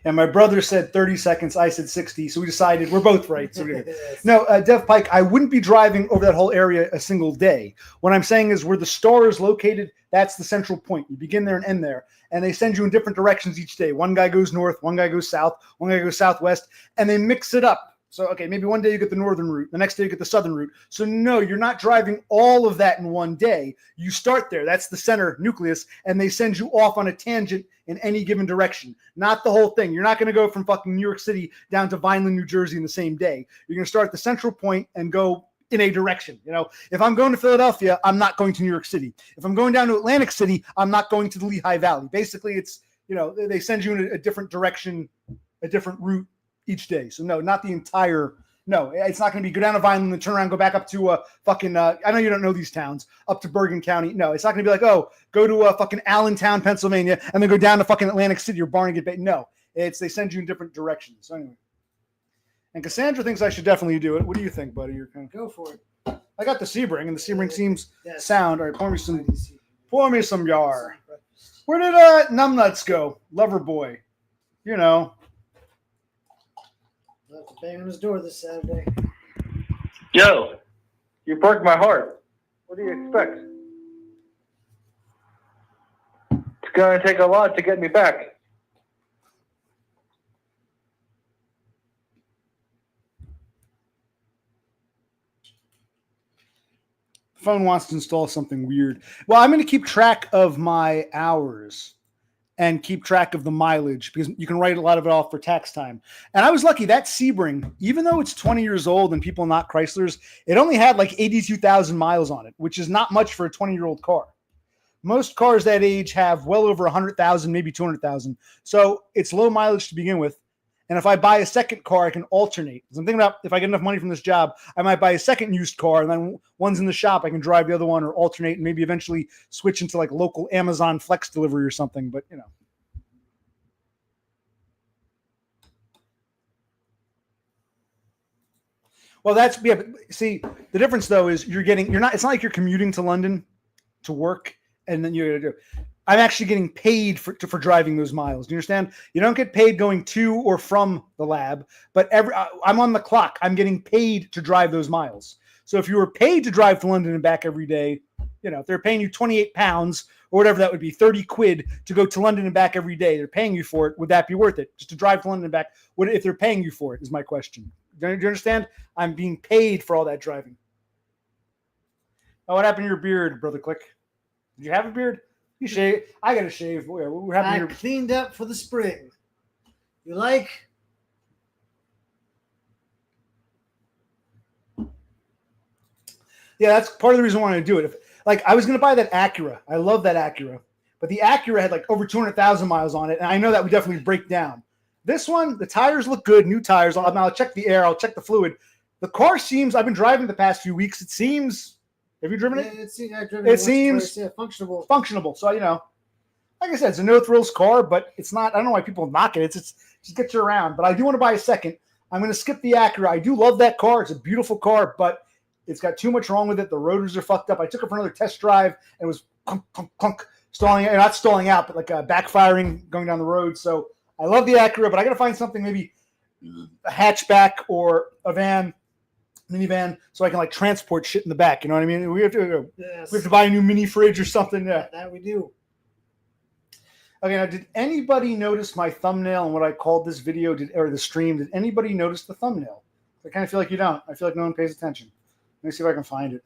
S1: And my brother said 30 seconds. I said 60. So we decided we're both right. So
S2: Yes.
S1: no, Dev Pike, I wouldn't be driving over that whole area a single day. What I'm saying is where the star is located, that's the central point. You begin there and end there. And they send you in different directions each day. One guy goes north, one guy goes south, one guy goes southwest, and they mix it up. So, okay, maybe one day you get the northern route, the next day you get the southern route. So, no, you're not driving all of that in one day. You start there. That's the center nucleus, and they send you off on a tangent in any given direction. Not the whole thing. You're not going to go from fucking New York City down to Vineland, New Jersey in the same day. You're going to start at the central point and go in a direction. If I'm going to Philadelphia, I'm not going to New York City. If I'm going down to Atlantic City, I'm not going to the Lehigh Valley. Basically, it's, they send you in a different direction, a different route each day. So no, not the entire, no, it's not going to be go down to Vineland and turn around, go back up to fucking, I know you don't know these towns, up to Bergen County. No, it's not going to be like, oh, go to fucking Allentown, Pennsylvania, and then go down to fucking Atlantic City or Barnegat Bay. No, they send you in different directions. So anyway. And Cassandra thinks I should definitely do it. What do you think, buddy? You're kind of,
S2: Go for it.
S1: I got the Sebring, and the Sebring seems
S2: Yes.
S1: sound. All right, pour me some yar.
S2: Breakfast.
S1: Where did Numbnuts go? Lover boy.
S2: I'll have to bang on his door this Saturday.
S3: Yo, you broke my heart. What do you expect? It's going to take a lot to get me back.
S1: Phone wants to install something weird. Well, I'm going to keep track of my hours. and keep track of the mileage because you can write a lot of it off for tax time. And I was lucky that Sebring, even though it's 20 years old and people not Chryslers, it only had like 82,000 miles on it, which is not much for a 20-year-old car. Most cars that age have well over 100,000, maybe 200,000. So it's low mileage to begin with. And if I buy a second car, I can alternate. So I'm thinking about if I get enough money from this job, I might buy a second used car, and then one's in the shop, I can drive the other one or alternate and maybe eventually switch into like local Amazon Flex delivery or something. But, you know. Well, that's, yeah, but see, the difference though is it's not like you're commuting to London to work and then I'm actually getting paid for driving those miles. Do you understand? You don't get paid going to or from the lab, but I'm on the clock. I'm getting paid to drive those miles. So if you were paid to drive to London and back every day, you know, if they're paying you 28 pounds or whatever that would be, 30 quid to go to London and back every day, they're paying you for it. Would that be worth it? Just to drive to London and back? If they're paying you for it is my question. Do you understand? I'm being paid for all that driving. Oh, what happened to your beard, Brother Click? Did you have a beard? You shave. I got to shave. What happened?
S2: I cleaned up for the spring. You like?
S1: Yeah, that's part of the reason I wanted to do it. I was going to buy that Acura. I love that Acura. But the Acura had like over 200,000 miles on it, and I know that would definitely break down. This one, the tires look good, new tires. I'll check the air. I'll check the fluid. The car seems, I've been driving the past few weeks. It seems, have you driven it? It seems functionable. So, you know, like I said, it's a no thrills car, but it's not, I don't know why people knock it. It's just gets you around. But I do want to buy a second. I'm going to skip the Acura. I do love that car. It's a beautiful car, but it's got too much wrong with it. The rotors are fucked up. I took it for another test drive and it was clunk, clunk, clunk, not stalling out, but like backfiring going down the road. So I love the Acura, but I got to find something, maybe a hatchback or a minivan, so I can like transport shit in the back. You know what I mean? We have to buy a new mini fridge or something. Yeah,
S2: that we do.
S1: Okay, now did anybody notice my thumbnail and what I called this video or the stream? Did anybody notice the thumbnail? I kind of feel like you don't. I feel like no one pays attention. Let me see if I can find it.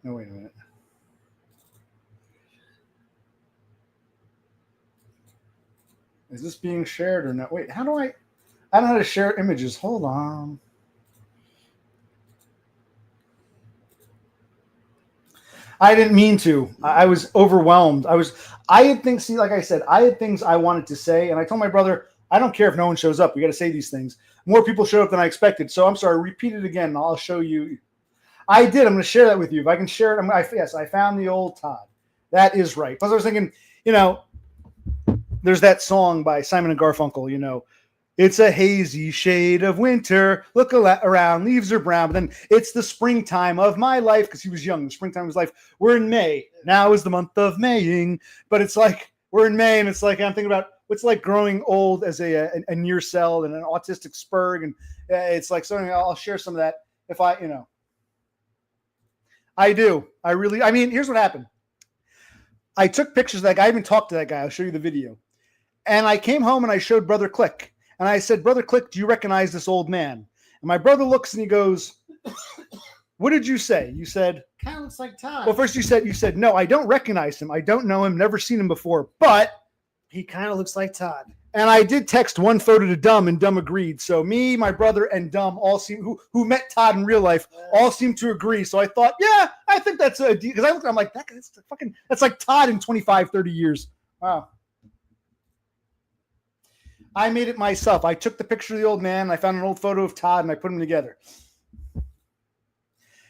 S1: No, wait a minute. Is this being shared or not? Wait, I don't know how to share images. Hold on. I didn't mean to. I was overwhelmed. I had things, like I said, I had things I wanted to say. And I told my brother, I don't care if no one shows up. We got to say these things. More people showed up than I expected. So I'm sorry, repeat it again. I'll show you. I did. I'm going to share that with you. If I can share it, yes, I found the old Todd. That is right. Plus I was thinking, you know, there's that song by Simon and Garfunkel, you know, it's a hazy shade of winter. Look around, leaves are brown. But then it's the springtime of my life, because he was young. The springtime of his life. We're in May. Now is the month of Maying. But it's like we're in May, and it's like I'm thinking about what's like growing old as a near cell and an autistic spurg. And it's like something. I'll share some of that if I, you know. I do. I mean, here's what happened. I took pictures of that guy. I even talked to that guy. I'll show you the video. And I came home and I showed Brother Click. And I said, Brother Click, do you recognize this old man? And my brother looks and he goes, what did you say? You said,
S2: kind of looks like Todd.
S1: Well, first you said, no, I don't recognize him. I don't know him. Never seen him before. But
S2: he kind of looks like Todd.
S1: And I did text one photo to Dumb, and Dumb agreed. So me, my brother, and Dumb all seem who met Todd in real life all seem to agree. So I thought, yeah, I think that's a deal. Because I'm like, that's like Todd in 25, 30 years. Wow. I made it myself. I took the picture of the old man. I found an old photo of Todd, and I put them together.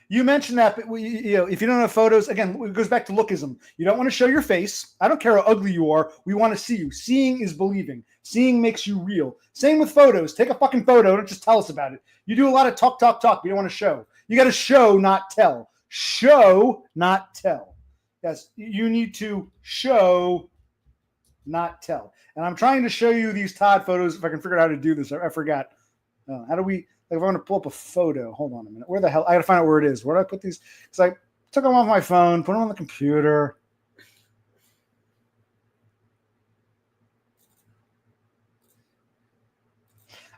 S1: You mentioned that, but if you don't have photos, again, it goes back to lookism. You don't want to show your face. I don't care how ugly you are. We want to see you. Seeing is believing. Seeing makes you real. Same with photos. Take a fucking photo. Don't just tell us about it. You do a lot of talk. You don't want to show. You got to show, not tell. Show, not tell. Yes, you need to show, not tell. And I'm trying to show you these Todd photos. If I can figure out how to do this, I forgot. How do we? Like if I want to pull up a photo, hold on a minute. Where the hell? I got to find out where it is. Where do I put these? Because I took them off my phone, put them on the computer.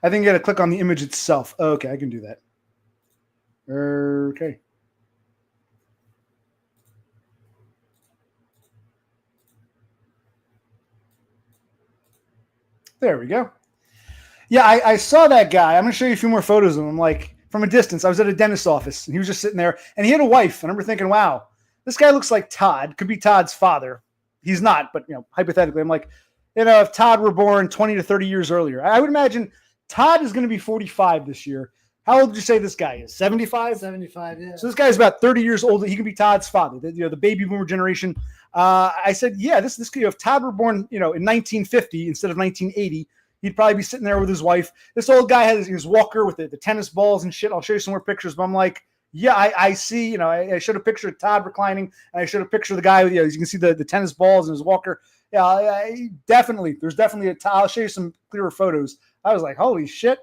S1: I think you got to click on the image itself. Okay, I can do that. Okay. There we go. Yeah, I saw that guy. I'm going to show you a few more photos of him. Like, from a distance, I was at a dentist's office, and he was just sitting there, and he had a wife. And I remember thinking, wow, this guy looks like Todd. Could be Todd's father. He's not, but, hypothetically, I'm like, if Todd were born 20 to 30 years earlier, I would imagine Todd is going to be 45 this year. How old did you say this guy is? 75?
S2: 75, yeah.
S1: So this guy's about 30 years old. He can be Todd's father, the baby boomer generation. I said, yeah, this if Todd were born, in 1950 instead of 1980, he'd probably be sitting there with his wife. This old guy has his walker with the tennis balls and shit. I'll show you some more pictures, but I'm like, yeah, I see, I showed a picture of Todd reclining, and I showed a picture of the guy with, as you can see the tennis balls and his walker. Yeah, there's definitely a Todd. I'll show you some clearer photos. I was like, holy shit.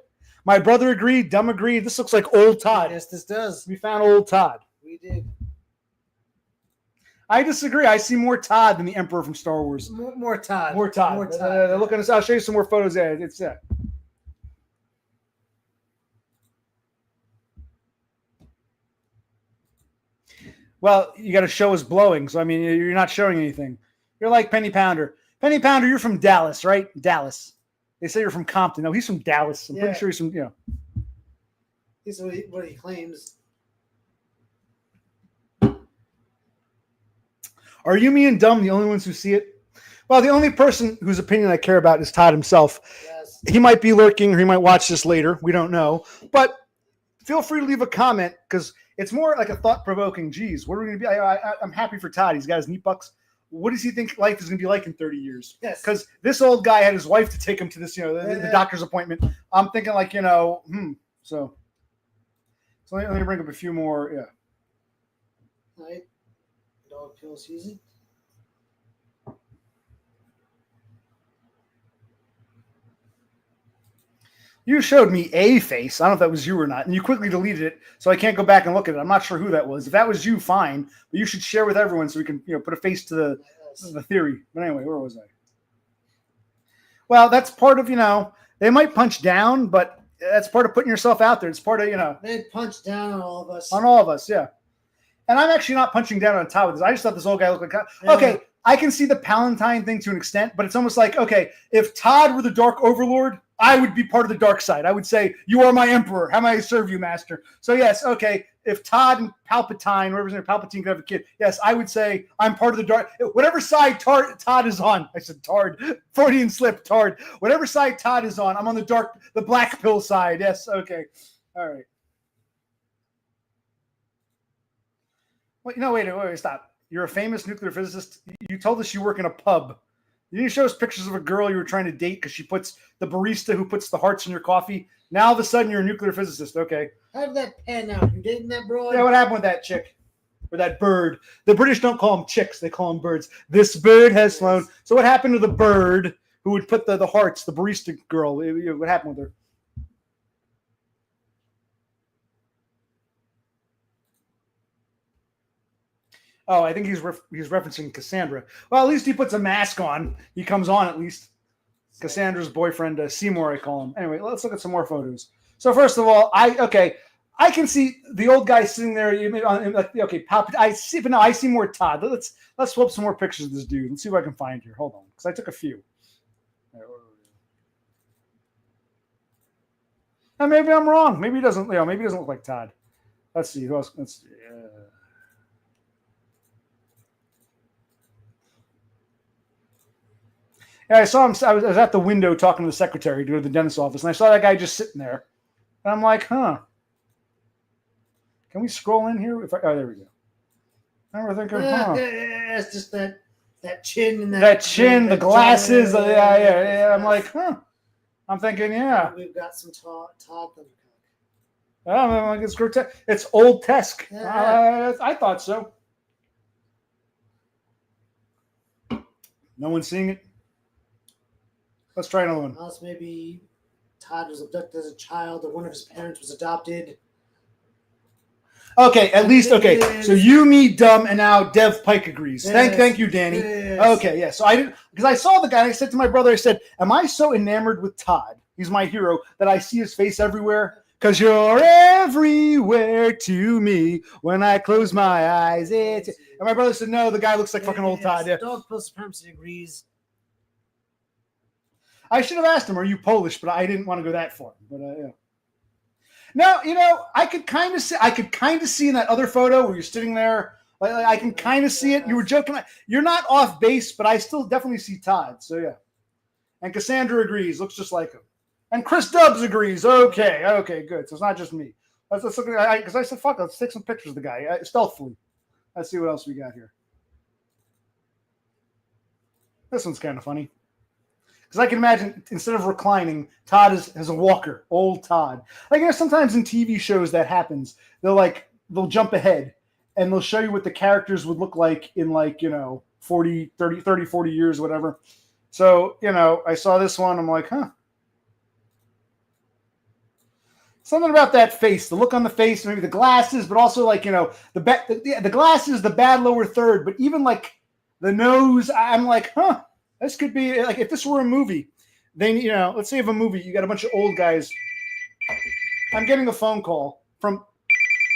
S1: My brother agreed. Dumb agreed. This looks like old Todd.
S2: Yes, this does.
S1: We found old Todd.
S2: We did.
S1: I disagree. I see more Todd than the Emperor from Star Wars.
S2: More Todd.
S1: More Todd.
S2: More Todd.
S1: Look at this. I'll show you some more photos. Yeah, it's that. Well, you got to show us blowing. So, you're not showing anything. You're like Penny Pounder. Penny Pounder, you're from Dallas, right? Dallas. They say you're from Compton. No, he's from Dallas. I'm pretty sure he's from,
S2: This is what he claims.
S1: Are you, me, and Dumb the only ones who see it? Well, the only person whose opinion I care about is Todd himself.
S2: Yes.
S1: He might be lurking, or he might watch this later. We don't know. But feel free to leave a comment, because it's more like a thought-provoking, geez, what are we going to be? I'm happy for Todd. He's got his neat bucks. What does he think life is going to be like in 30 years?
S2: Yes.
S1: Because this old guy had his wife to take him to this, the doctor's appointment. I'm thinking like, So let me bring up a few more. Yeah.
S2: Right. Dog feels easy.
S1: You showed me a face. I don't know if that was you or not. And you quickly deleted it, so I can't go back and look at it. I'm not sure who that was. If that was you, fine. But you should share with everyone so we can, put a face to the theory. But anyway, where was I? Well, that's part of, they might punch down, but that's part of putting yourself out there. It's part of,
S2: They punch down on all of us.
S1: On all of us, yeah. And I'm actually not punching down on Todd with this. I just thought this old guy looked like, okay, I can see the Palatine thing to an extent, but it's almost like, okay, if Todd were the Dark Overlord, I would be part of the dark side. I would say, you are my emperor. How may I serve you, master? So yes, okay, if Todd and Palpatine, whoever's name, Palpatine could have a kid, yes, I would say I'm part of the dark. Whatever side Todd is on, I said Tard, Freudian slip, Tard. Whatever side Todd is on, I'm on the black pill side. Yes, okay, all right. Well, wait, stop. You're a famous nuclear physicist. You told us you work in a pub. You didn't show us pictures of a girl you were trying to date because she puts the barista who puts the hearts in your coffee. Now all of a sudden you're a nuclear physicist. Okay.
S2: How did that pan out? You dating that broad?
S1: Yeah, what happened with that chick? Or that bird? The British don't call them chicks. They call them birds. This bird has flown. So what happened to the bird who would put the hearts, the barista girl? What happened with her? Oh, I think he's referencing Cassandra. Well, at least he puts a mask on. He comes on at least. Cassandra's boyfriend, Seymour, I call him. Anyway, let's look at some more photos. So first of all, I can see the old guy sitting there. Okay, I see, but no, I see more Todd. Let's flip some more pictures of this dude. Let's see what I can find here. Hold on, because I took a few. Now, maybe I'm wrong. Maybe he doesn't. Maybe he doesn't look like Todd. Let's see who else. Let's see. Yeah, I saw him. I was at the window talking to the secretary to go to the dentist's office, and I saw that guy just sitting there. And I'm like, huh. Can we scroll in here? There we go. I remember thinking,
S2: It's just that chin and
S1: that chin, the glasses. Yeah. I'm like, huh. I'm thinking, yeah.
S2: We've got some Todd Thundercock.
S1: I'm like, it's grotesque. It's old-esque.
S2: Yeah.
S1: I thought so. No one's seeing it. Let's try another one.
S2: Unless maybe Todd was abducted as a child or one of his parents was adopted.
S1: Okay, at least, okay. So you, me, Dumb, and now Dev Pike agrees.
S2: Yes.
S1: Thank you, Danny.
S2: Yes.
S1: Okay, yeah. So I didn't, because I saw the guy, and I said to my brother, I said, am I so enamored with Todd? He's my hero, that I see his face everywhere? 'Cause you're everywhere to me. When I close my eyes, it's... And my brother said, no, the guy looks like fucking old Todd. Yeah.
S2: Dog Post Supremacy agrees.
S1: I should have asked him, are you Polish? But I didn't want to go that far. But yeah. No, I could kind of see in that other photo where you're sitting there. Like I can kind of see it. You were joking. You're not off base, but I still definitely see Todd. So yeah. And Cassandra agrees. Looks just like him. And Chris Dubbs agrees. Okay, good. So it's not just me. Let's look at because I said, fuck, let's take some pictures of the guy stealthily. Let's see what else we got here. This one's kind of funny. Because I can imagine, instead of reclining, Todd has a walker, old Todd. Like, sometimes in TV shows that happens. They'll jump ahead, and they'll show you what the characters would look like in, 40 years, whatever. So, I saw this one, I'm like, huh. Something about that face, the look on the face, maybe the glasses, but also the glasses, the bad lower third, but even the nose, I'm like, huh, this could be if this were a movie, then, let's say of a movie, you got a bunch of old guys. I'm getting a phone call from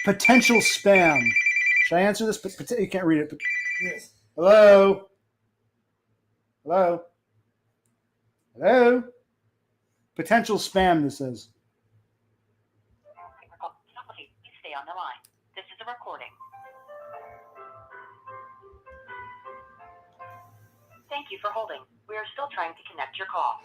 S1: potential spam. Should I answer this? You can't read it.
S2: Yes.
S1: Hello? Potential spam, this says.
S4: Please stay on the line. This is a recording. Thank you for holding. We are still trying to connect your call.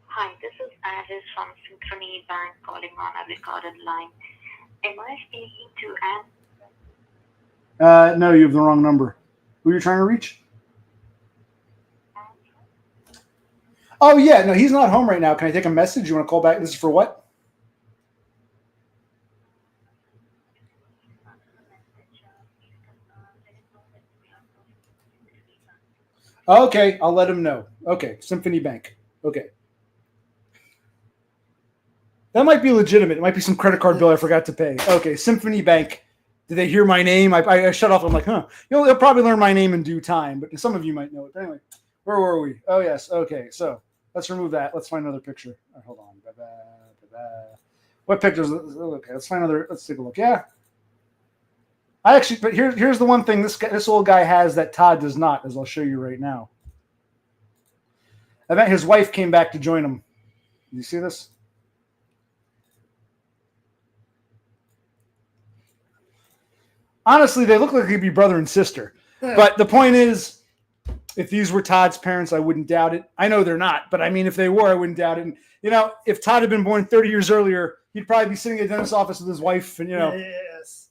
S4: Hi, this is Alice from Symphony Bank calling on a recorded line. Am I speaking to Anne?
S1: No, you have the wrong number. Who are you trying to reach? Oh, yeah. No, he's not home right now. Can I take a message? You want to call back? This is for what? Okay, I'll let him know. Okay, Symphony Bank. Okay. That might be legitimate. It might be some credit card bill I forgot to pay. Okay, Symphony Bank. Did they hear my name? I shut off. I'm like, huh. They'll probably learn my name in due time, but some of you might know it. But anyway, where were we? Oh, yes. Okay, so let's remove that. Let's find another picture. Hold on. What pictures? Okay, let's find another. Let's take a look. Yeah. But here's the one thing this old guy has that Todd does not, as I'll show you right now. I bet his wife came back to join him. You see this? Honestly, they look like they'd be brother and sister. Yeah. But the point is, if these were Todd's parents, I wouldn't doubt it. I know they're not, but I mean, if they were, I wouldn't doubt it. And, if Todd had been born 30 years earlier, he'd probably be sitting at the dentist's office with his wife and,
S2: Yes.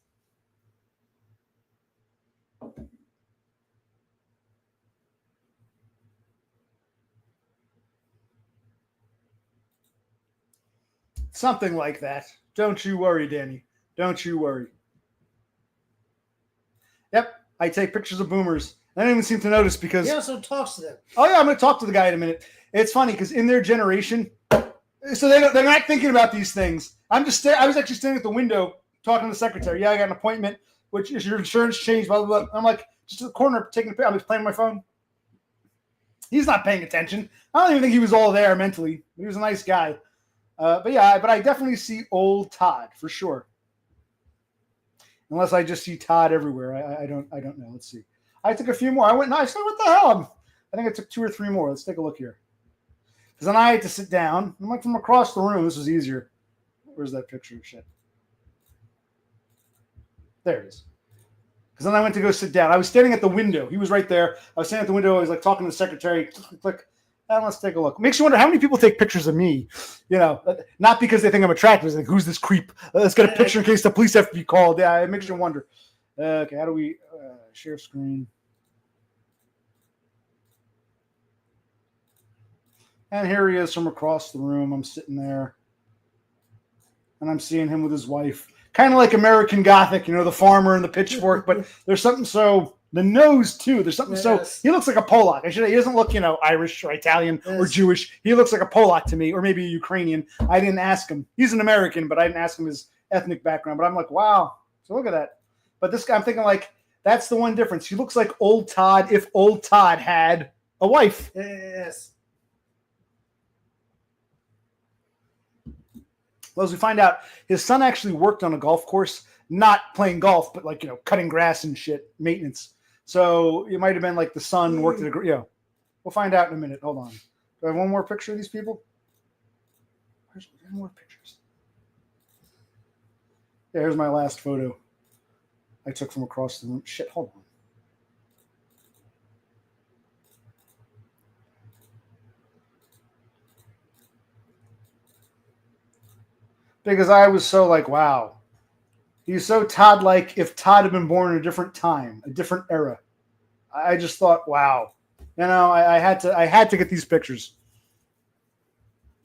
S1: Something like that. Don't you worry, Danny. Don't you worry. Yep, I take pictures of boomers. I don't even seem to notice because...
S2: He also talks to them.
S1: Oh, yeah, I'm going to talk to the guy in a minute. It's funny because in their generation, so they're not thinking about these things. I was actually standing at the window talking to the secretary. Yeah, I got an appointment. Which is your insurance changed, blah, blah, blah. I'm like, just in the corner taking a picture. I'm just playing my phone. He's not paying attention. I don't even think he was all there mentally. He was a nice guy. But I definitely see old Todd for sure. Unless I just see Todd everywhere. I don't know. Let's see. I took a few more. I said, what the hell? I think I took 2 or 3 more. Let's take a look here. Because then I had to sit down. I'm like from across the room. This was easier. Where's that picture of shit? There it is. Because then I went to go sit down. I was standing at the window. He was right there. I was standing at the window. I was talking to the secretary. Click. And let's take a look. Makes you wonder how many people take pictures of me. Not because they think I'm attractive. It's like, who's this creep? Let's get a picture in case the police have to be called. Yeah, it makes you wonder. Okay, how do we share screen? And here he is from across the room. I'm sitting there. And I'm seeing him with his wife. Kind of like American Gothic, the farmer and the pitchfork. But there's something so... The nose, too. There's something so... He looks like a Polak. He doesn't look, Irish or Italian or Jewish. He looks like a Polak to me, or maybe a Ukrainian. I didn't ask him. He's an American, but I didn't ask him his ethnic background. But I'm like, wow. So look at that. But this guy, I'm thinking, that's the one difference. He looks like old Todd if old Todd had a wife.
S2: Yes.
S1: Well, as we find out, his son actually worked on a golf course, not playing golf, but like, cutting grass and shit, maintenance. So it might have been like the son worked at we'll find out in a minute. Hold on. Do I have one more picture of these people? Where's more pictures? Yeah, here's my last photo I took from across the room. Shit, hold on. Because I was so like, wow. He's so Todd-like if Todd had been born in a different time, a different era. I just thought, wow. I had to get these pictures.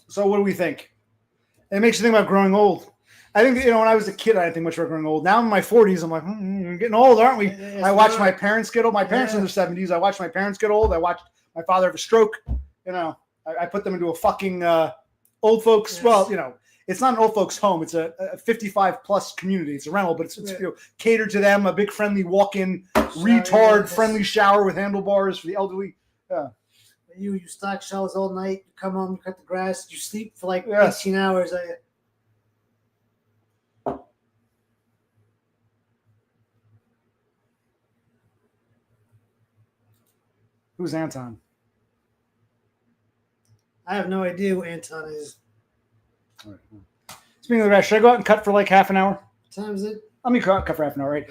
S1: So what do we think? It makes you think about growing old. I think, when I was a kid, I didn't think much about growing old. Now I'm in my 40s. I'm like, we're getting old, aren't we?
S2: Yes,
S1: I watched my parents get old. My parents are in their 70s. I watched my parents get old. I watched my father have a stroke. I put them into a fucking old folks.
S2: Yes.
S1: Well, it's not an old folks home. It's a 55 plus community. It's a rental, but it's catered to them. A big friendly walk-in, retard friendly shower with handlebars for the elderly. Yeah.
S2: You stock shelves all night. You come home, you cut the grass. You sleep for like
S1: Yes.
S2: 18 hours.
S1: Who's Anton?
S2: I have no idea who Anton is.
S1: All right. Speaking of the grass, should I go out and cut for like half an hour?
S2: What time is it?
S1: Let me cut for half an hour, right?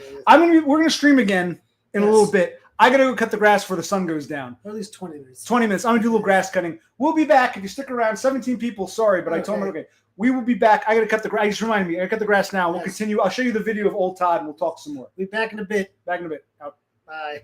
S1: We're gonna stream again in a little bit. I gotta go cut the grass before the sun goes down.
S2: Or at least 20 minutes.
S1: 20 minutes. I'm gonna do a little grass cutting. We'll be back if you stick around. 17 people. Sorry, but I told them okay. We will be back. I gotta cut the grass. I just reminded me. I gotta cut the grass now. We'll continue. I'll show you the video of old Todd and we'll talk some more.
S2: We'll be back in a bit.
S1: Back in a bit. Out.
S2: Bye.